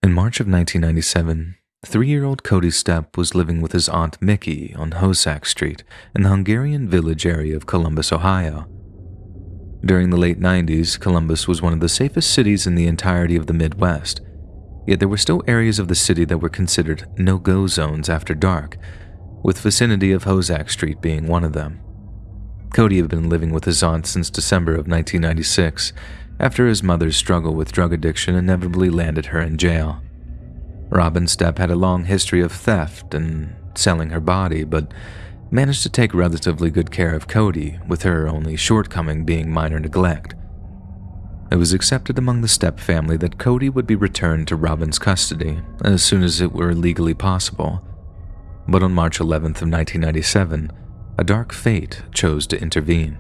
In March of 1997, 3-year-old Cody Stepp was living with his aunt Mickey on Hossack Street in the Hungarian village area of Columbus, Ohio. During the late 90s, Columbus was one of the safest cities in the entirety of the Midwest, yet there were still areas of the city that were considered no-go zones after dark, with vicinity of Hossack Street being one of them. Cody had been living with his aunt since December of 1996, after his mother's struggle with drug addiction inevitably landed her in jail. Robin Stepp had a long history of theft and selling her body, but managed to take relatively good care of Cody, with her only shortcoming being minor neglect. It was accepted among the Stepp family that Cody would be returned to Robin's custody as soon as it were legally possible. But on March 11th of 1997, a dark fate chose to intervene.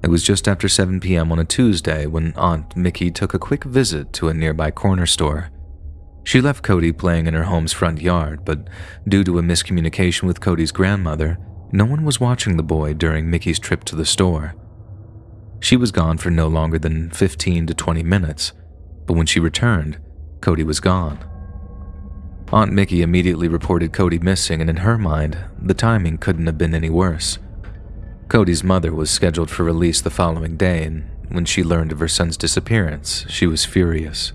It was just after 7 p.m. on a Tuesday when Aunt Mickey took a quick visit to a nearby corner store. She left Cody playing in her home's front yard, but due to a miscommunication with Cody's grandmother, no one was watching the boy during Mickey's trip to the store. She was gone for no longer than 15 to 20 minutes, but when she returned, Cody was gone. Aunt Mickey immediately reported Cody missing, and in her mind, the timing couldn't have been any worse. Cody's mother was scheduled for release the following day, and when she learned of her son's disappearance, she was furious.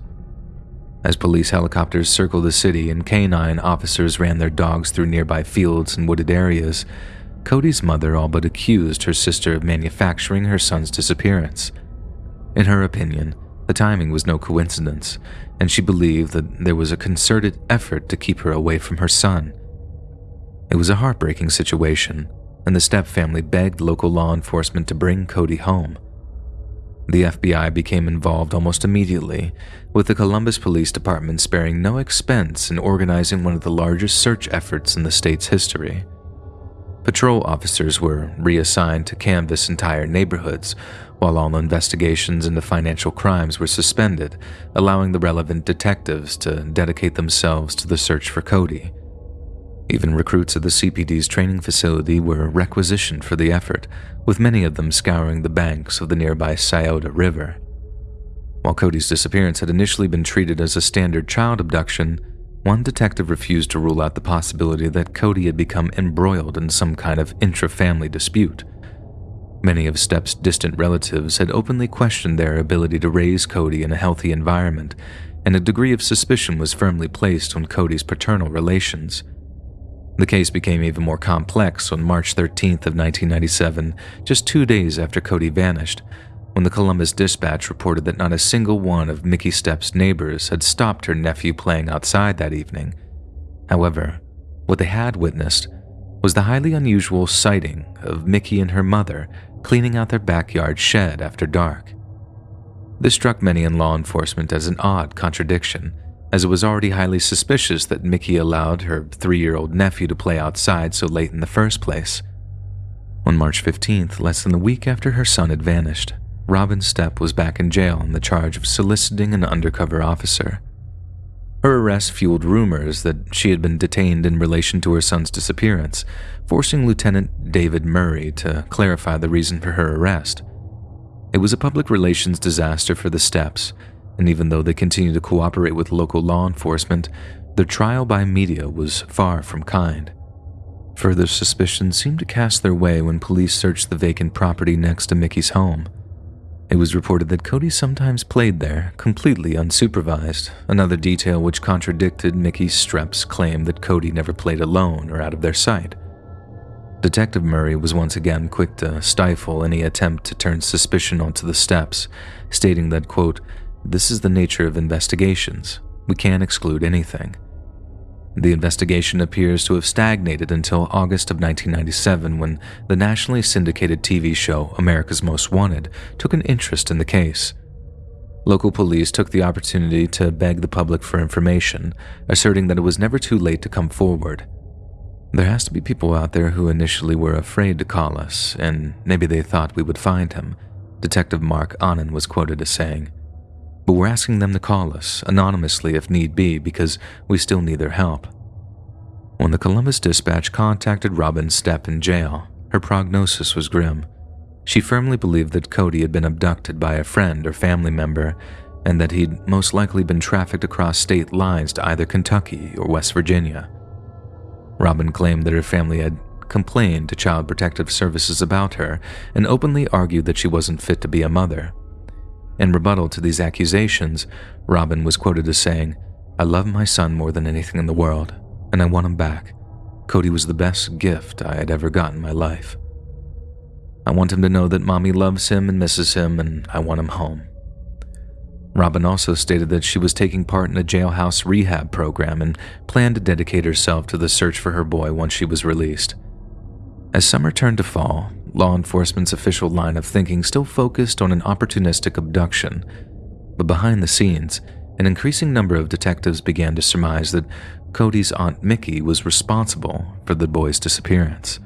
As police helicopters circled the city and canine officers ran their dogs through nearby fields and wooded areas, Cody's mother all but accused her sister of manufacturing her son's disappearance. In her opinion, the timing was no coincidence, and she believed that there was a concerted effort to keep her away from her son. It was a heartbreaking situation, and the Stepp family begged local law enforcement to bring Cody home. The FBI became involved almost immediately, with the Columbus Police Department sparing no expense in organizing one of the largest search efforts in the state's history. Patrol officers were reassigned to canvass entire neighborhoods, while all investigations into financial crimes were suspended, allowing the relevant detectives to dedicate themselves to the search for Cody. Even recruits at the CPD's training facility were requisitioned for the effort, with many of them scouring the banks of the nearby Scioto River. While Cody's disappearance had initially been treated as a standard child abduction, one detective refused to rule out the possibility that Cody had become embroiled in some kind of intra-family dispute. Many of Stepp's distant relatives had openly questioned their ability to raise Cody in a healthy environment, and a degree of suspicion was firmly placed on Cody's paternal relations. The case became even more complex on March 13th of 1997, just 2 days after Cody vanished, when the Columbus Dispatch reported that not a single one of Mickey Stepp's neighbors had stopped her nephew playing outside that evening. However, what they had witnessed was the highly unusual sighting of Mickey and her mother cleaning out their backyard shed after dark. This struck many in law enforcement as an odd contradiction, as it was already highly suspicious that Mickey allowed her 3-year-old nephew to play outside so late in the first place. On March 15th, less than a week after her son had vanished, Robin Stepp was back in jail on the charge of soliciting an undercover officer. Her arrest fueled rumors that she had been detained in relation to her son's disappearance, forcing Lieutenant David Murray to clarify the reason for her arrest. It was a public relations disaster for the Stepps, and even though they continued to cooperate with local law enforcement, their trial by media was far from kind. Further suspicion seemed to cast their way when police searched the vacant property next to Mickey's home. It was reported that Cody sometimes played there, completely unsupervised, another detail which contradicted Mickey Stepp's claim that Cody never played alone or out of their sight. Detective Murray was once again quick to stifle any attempt to turn suspicion onto the Stepps, stating that, quote, "This is the nature of investigations. We can't exclude anything." The investigation appears to have stagnated until August of 1997, when the nationally syndicated TV show America's Most Wanted took an interest in the case. Local police took the opportunity to beg the public for information, asserting that it was never too late to come forward. "There has to be people out there who initially were afraid to call us, and maybe they thought we would find him," Detective Mark Annan was quoted as saying. "But we're asking them to call us, anonymously if need be, because we still need their help." When the Columbus Dispatch contacted Robin Stepp in jail, her prognosis was grim. She firmly believed that Cody had been abducted by a friend or family member, and that he'd most likely been trafficked across state lines to either Kentucky or West Virginia. Robin claimed that her family had complained to Child Protective Services about her and openly argued that she wasn't fit to be a mother. In rebuttal to these accusations, Robin was quoted as saying, "I love my son more than anything in the world, and I want him back. Cody was the best gift I had ever got in my life. I want him to know that mommy loves him and misses him, and I want him home." Robin also stated that she was taking part in a jailhouse rehab program and planned to dedicate herself to the search for her boy once she was released. As summer turned to fall, law enforcement's official line of thinking still focused on an opportunistic abduction, but behind the scenes, an increasing number of detectives began to surmise that Cody's Aunt Mickey was responsible for the boy's disappearance.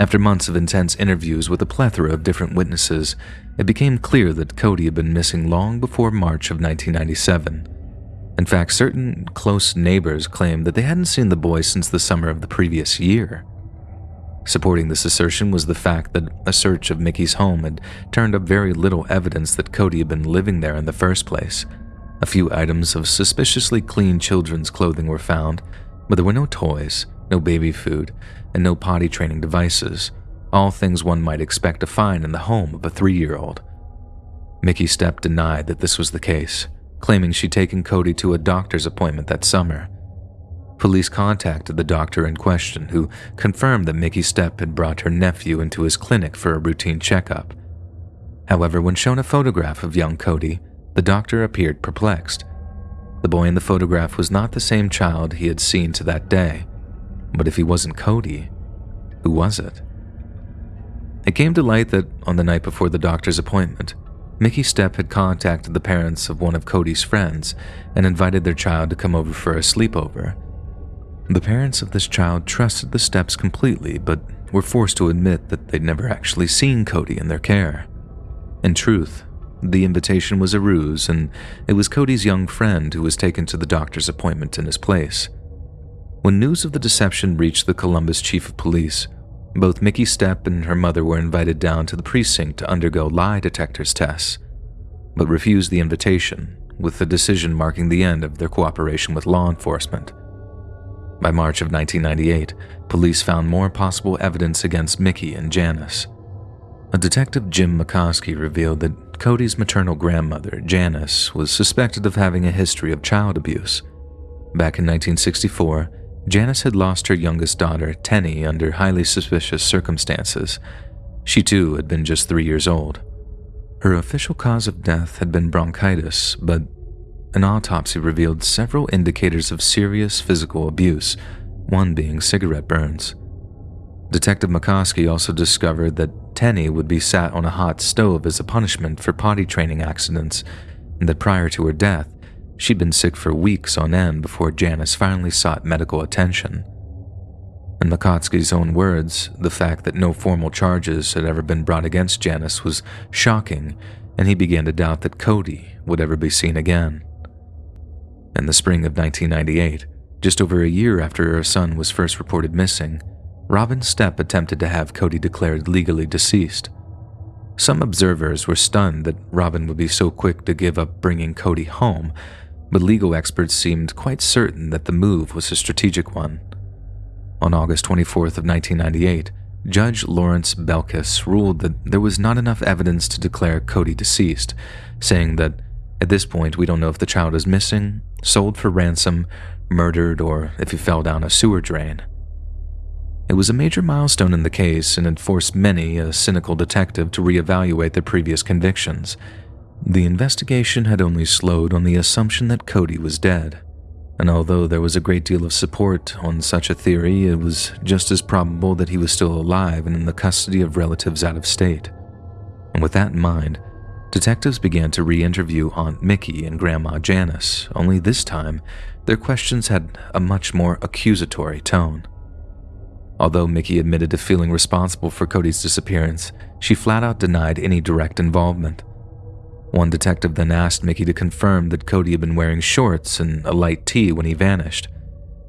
After months of intense interviews with a plethora of different witnesses, it became clear that Cody had been missing long before March of 1997. In fact, certain close neighbors claimed that they hadn't seen the boy since the summer of the previous year. Supporting this assertion was the fact that a search of Mickey's home had turned up very little evidence that Cody had been living there in the first place. A few items of suspiciously clean children's clothing were found, but there were no toys, no baby food, and no potty training devices, all things one might expect to find in the home of a 3-year-old. Mickey Stepp denied that this was the case, claiming she'd taken Cody to a doctor's appointment that summer. Police contacted the doctor in question, who confirmed that Mickey Stepp had brought her nephew into his clinic for a routine checkup. However, when shown a photograph of young Cody, the doctor appeared perplexed. The boy in the photograph was not the same child he had seen to that day, but if he wasn't Cody, who was it? It came to light that on the night before the doctor's appointment, Mickey Stepp had contacted the parents of one of Cody's friends and invited their child to come over for a sleepover. The parents of this child trusted the Stepps completely, but were forced to admit that they'd never actually seen Cody in their care. In truth, the invitation was a ruse, and it was Cody's young friend who was taken to the doctor's appointment in his place. When news of the deception reached the Columbus chief of police, both Mickey Stepp and her mother were invited down to the precinct to undergo lie detectors tests, but refused the invitation, with the decision marking the end of their cooperation with law enforcement. By March of 1998, police found more possible evidence against Mickey and Janice. A detective, Jim McCoskey, revealed that Cody's maternal grandmother, Janice, was suspected of having a history of child abuse. Back in 1964, Janice had lost her youngest daughter, Tenny, under highly suspicious circumstances. She too had been just 3 years old. Her official cause of death had been bronchitis, but an autopsy revealed several indicators of serious physical abuse, one being cigarette burns. Detective McCoskey also discovered that Tenny would be sat on a hot stove as a punishment for potty training accidents, and that prior to her death, she'd been sick for weeks on end before Janice finally sought medical attention. In McCoskey's own words, the fact that no formal charges had ever been brought against Janice was shocking, and he began to doubt that Cody would ever be seen again. In the spring of 1998, just over a year after her son was first reported missing, Robin Stepp attempted to have Cody declared legally deceased. Some observers were stunned that Robin would be so quick to give up bringing Cody home, but legal experts seemed quite certain that the move was a strategic one. On August 24th of 1998, Judge Lawrence Belkis ruled that there was not enough evidence to declare Cody deceased, saying that, "At this point, we don't know if the child is missing, sold for ransom, murdered, or if he fell down a sewer drain." It was a major milestone in the case, and it forced many a cynical detective to reevaluate their previous convictions. The investigation had only slowed on the assumption that Cody was dead, and although there was a great deal of support on such a theory, it was just as probable that he was still alive and in the custody of relatives out of state. And with that in mind, detectives began to re-interview Aunt Mickey and Grandma Janice, only this time, their questions had a much more accusatory tone. Although Mickey admitted to feeling responsible for Cody's disappearance, she flat-out denied any direct involvement. One detective then asked Mickey to confirm that Cody had been wearing shorts and a light tee when he vanished.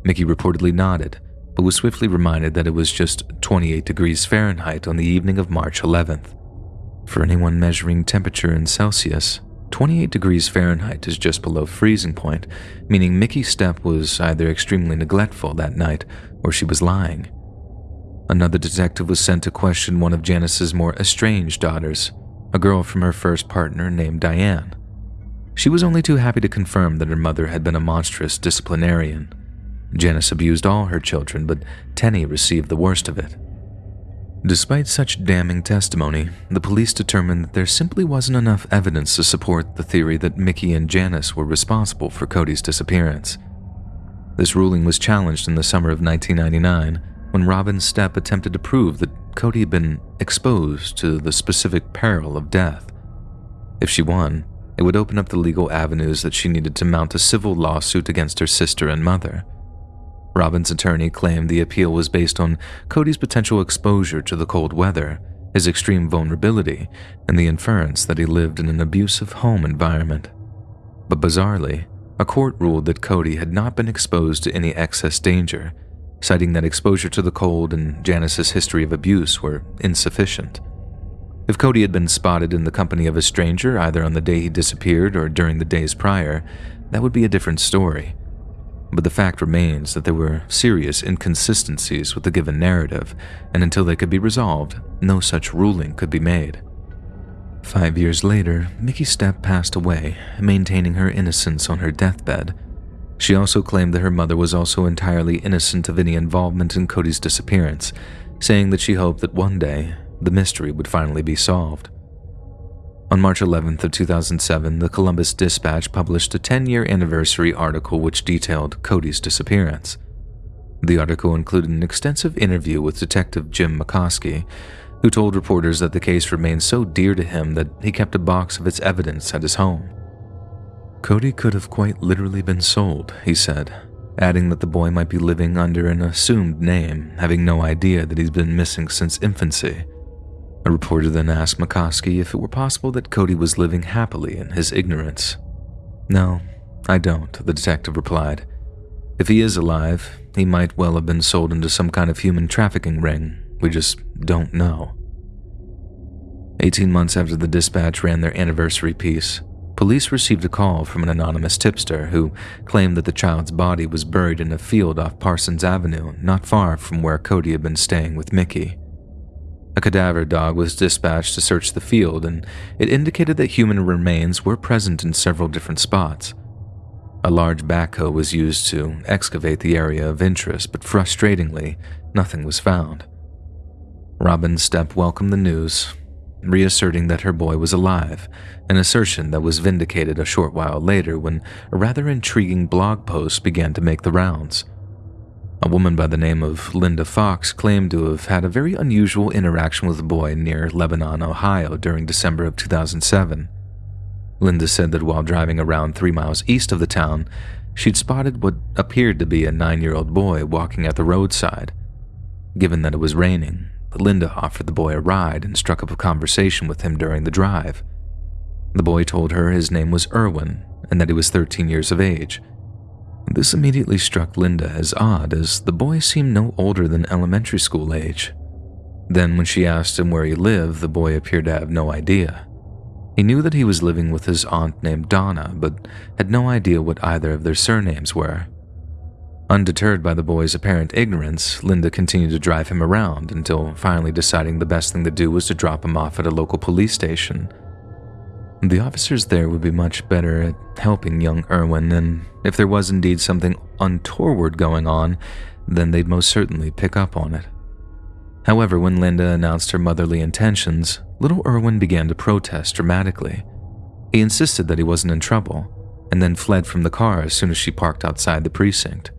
Mickey reportedly nodded, but was swiftly reminded that it was just 28 degrees Fahrenheit on the evening of March 11th. For anyone measuring temperature in Celsius, 28 degrees Fahrenheit is just below freezing point, meaning Mickey Stepp was either extremely neglectful that night or she was lying. Another detective was sent to question one of Janice's more estranged daughters, a girl from her first partner named Diane. She was only too happy to confirm that her mother had been a monstrous disciplinarian. Janice abused all her children, but Tenny received the worst of it. Despite such damning testimony, the police determined that there simply wasn't enough evidence to support the theory that Mickey and Janice were responsible for Cody's disappearance. This ruling was challenged in the summer of 1999 when Robin Stepp attempted to prove that Cody had been exposed to the specific peril of death. If she won, it would open up the legal avenues that she needed to mount a civil lawsuit against her sister and mother. Robin's attorney claimed the appeal was based on Cody's potential exposure to the cold weather, his extreme vulnerability, and the inference that he lived in an abusive home environment. But bizarrely, a court ruled that Cody had not been exposed to any excess danger, citing that exposure to the cold and Janice's history of abuse were insufficient. If Cody had been spotted in the company of a stranger either on the day he disappeared or during the days prior, that would be a different story. But the fact remains that there were serious inconsistencies with the given narrative, and until they could be resolved, no such ruling could be made. 5 years later, Mickey Stepp passed away, maintaining her innocence on her deathbed. She also claimed that her mother was also entirely innocent of any involvement in Cody's disappearance, saying that she hoped that one day, the mystery would finally be solved. On March 11th of 2007, the Columbus Dispatch published a 10-year anniversary article which detailed Cody's disappearance. The article included an extensive interview with Detective Jim McCoskey, who told reporters that the case remained so dear to him that he kept a box of its evidence at his home. Cody could have quite literally been sold, he said, adding that the boy might be living under an assumed name, having no idea that he's been missing since infancy. A reporter then asked McCoskey if it were possible that Cody was living happily in his ignorance. "No, I don't," the detective replied. "If he is alive, he might well have been sold into some kind of human trafficking ring. We just don't know." 18 months after the Dispatch ran their anniversary piece, police received a call from an anonymous tipster who claimed that the child's body was buried in a field off Parsons Avenue, not far from where Cody had been staying with Mickey. A cadaver dog was dispatched to search the field, and it indicated that human remains were present in several different spots. A large backhoe was used to excavate the area of interest, but frustratingly, nothing was found. Robin Stepp welcomed the news, reasserting that her boy was alive, an assertion that was vindicated a short while later when a rather intriguing blog post began to make the rounds. A woman by the name of Linda Fox claimed to have had a very unusual interaction with a boy near Lebanon, Ohio during December of 2007. Linda said that while driving around 3 miles east of the town, she'd spotted what appeared to be a 9-year-old boy walking at the roadside. Given that it was raining, Linda offered the boy a ride and struck up a conversation with him during the drive. The boy told her his name was Irwin and that he was 13 years of age. This immediately struck Linda as odd, as the boy seemed no older than elementary school age. Then when she asked him where he lived, the boy appeared to have no idea. He knew that he was living with his aunt named Donna, but had no idea what either of their surnames were. Undeterred by the boy's apparent ignorance, Linda continued to drive him around until finally deciding the best thing to do was to drop him off at a local police station. The officers there would be much better at helping young Irwin, and if there was indeed something untoward going on, then they'd most certainly pick up on it. However, when Linda announced her motherly intentions, little Irwin began to protest dramatically. He insisted that he wasn't in trouble, and then fled from the car as soon as she parked outside the precinct.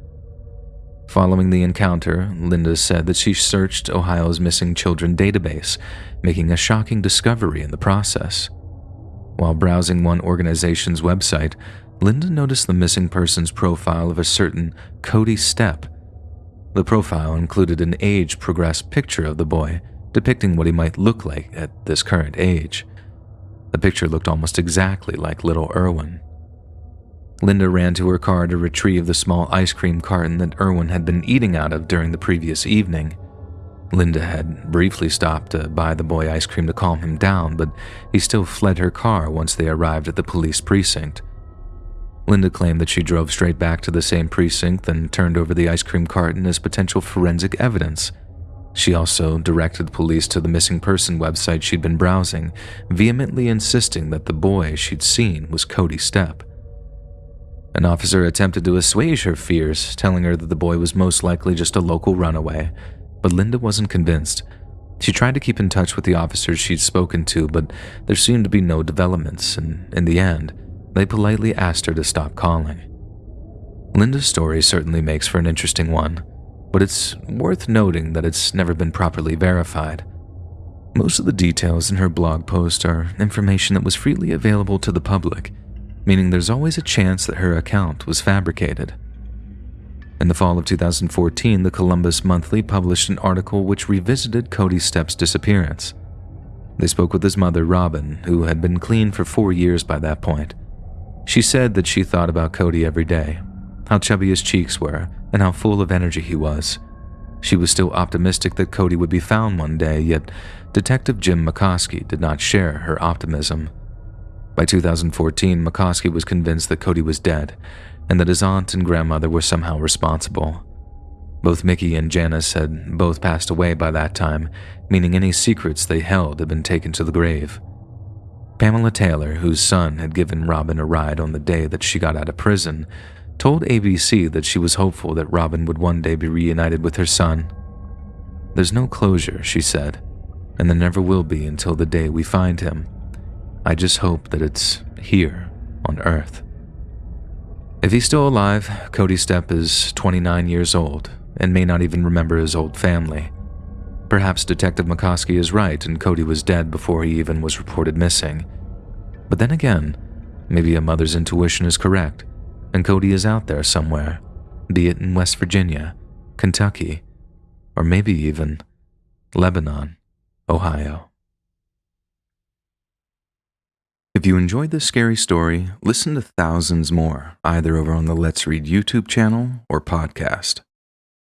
Following the encounter, Linda said that she searched Ohio's missing children database, making a shocking discovery in the process. While browsing one organization's website, Linda noticed the missing person's profile of a certain Cody Stepp. The profile included an age-progressed picture of the boy, depicting what he might look like at this current age. The picture looked almost exactly like little Irwin. Linda ran to her car to retrieve the small ice cream carton that Irwin had been eating out of during the previous evening. Linda had briefly stopped to buy the boy ice cream to calm him down, but he still fled her car once they arrived at the police precinct. Linda claimed that she drove straight back to the same precinct and turned over the ice cream carton as potential forensic evidence. She also directed police to the missing person website she'd been browsing, vehemently insisting that the boy she'd seen was Cody Stepp. An officer attempted to assuage her fears, telling her that the boy was most likely just a local runaway, but Linda wasn't convinced. She tried to keep in touch with the officers she'd spoken to, but there seemed to be no developments, and in the end, they politely asked her to stop calling. Linda's story certainly makes for an interesting one, but it's worth noting that it's never been properly verified. Most of the details in her blog post are information that was freely available to the public, meaning there's always a chance that her account was fabricated. In the fall of 2014, the Columbus Monthly published an article which revisited Cody Stepp's disappearance. They spoke with his mother, Robin, who had been clean for 4 years by that point. She said that she thought about Cody every day, how chubby his cheeks were, and how full of energy he was. She was still optimistic that Cody would be found one day, yet Detective Jim McCoskey did not share her optimism. By 2014, McCoskey was convinced that Cody was dead, and that his aunt and grandmother were somehow responsible. Both Mickey and Janice had both passed away by that time, meaning any secrets they held had been taken to the grave. Pamela Taylor, whose son had given Robin a ride on the day that she got out of prison, told ABC that she was hopeful that Robin would one day be reunited with her son. "There's no closure," she said, "and there never will be until the day we find him. I just hope that it's here on Earth." If he's still alive, Cody Stepp is 29 years old and may not even remember his old family. Perhaps Detective McCoskey is right and Cody was dead before he even was reported missing. But then again, maybe a mother's intuition is correct, and Cody is out there somewhere, be it in West Virginia, Kentucky, or maybe even Lebanon, Ohio. If you enjoyed this scary story, listen to thousands more, either over on the Let's Read YouTube channel or podcast.